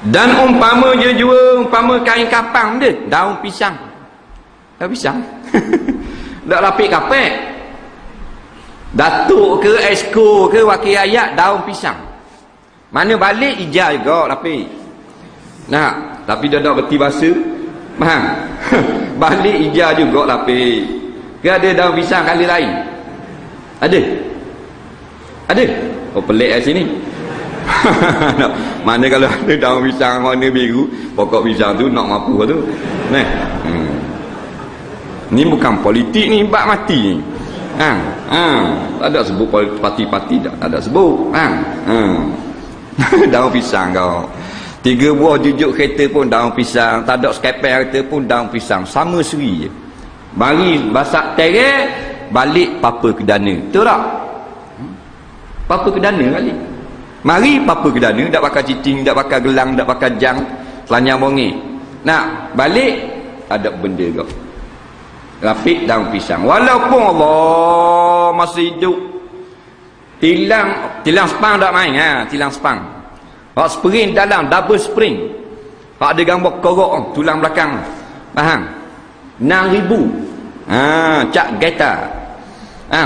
Dan umpama je jual umpama kain kapang dia, daun pisang. Daun pisang. Tak lapik kapek. Datuk ke esko ke wakil ayat daun pisang. Mana balik ijaz juga lapik. Nah, tapi dah tak berti bahasa. Faham? Balik ijaz juga lapik. Ke ada daun pisang kali lain? Ada? Ada? Oh pelik kat sini. Mana kalau ada daun pisang warna biru, pokok pisang tu nak mampu tu. Nah. Ni bukan politik ni, bak mati ni. Tak ada sebut parti-parti, tak ada sebut. Daun pisang kau. 3 buah jujuk kereta pun daun pisang, tak ada skepel kereta pun daun pisang, sama seri je. Mari basak terer, balik papa kedana. Betul tak? Papa kedana kali. Mari papa kedana, tak pakai citing, tak pakai gelang, tak pakai jang, selanyang bongi. Nak balik ada benda kau. Rapik daun pisang. Walaupun Allah masih hidup. Tilang spang tak main tilang spang. Hak spring dalam double spring. Hak ada gambar korok tulang belakang. Faham? 6,000. Cak geta.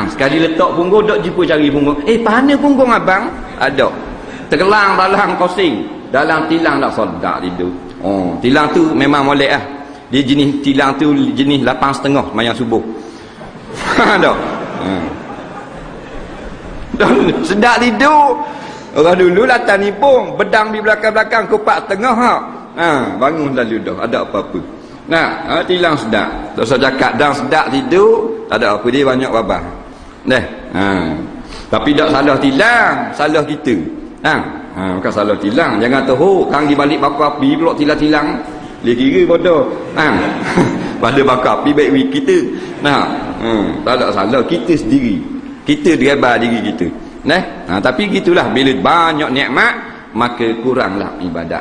Sekali letak punggung dok jumpa cari punggung. Mana punggung abang? Ada. Tergelang dalam kosing. Dalam tilang tak sedap tidur. Tilang tu memang molek lah. Dia jenis tilang tu jenis 8,5 mayang subuh. Tak? Sedap tidur. Orang dulu latah nipung, bedang di belakang-belakang, kupak tengah bangun lalu dah, ada apa-apa. Nah, tilang sedap. Tak usah cakap dan sedap tidur, tak ada apa dia banyak babah. Tapi tak salah tilang, salah kita. Bukan salah tilang. Jangan teruk kang di balik bakar api pula tilang-tilang. Dia kira bodoh. Pada bakar api baik kita. Tak ada salah kita sendiri. Kita diabar diri kita. Tapi gitulah, bila banyak nikmat maka kuranglah ibadat.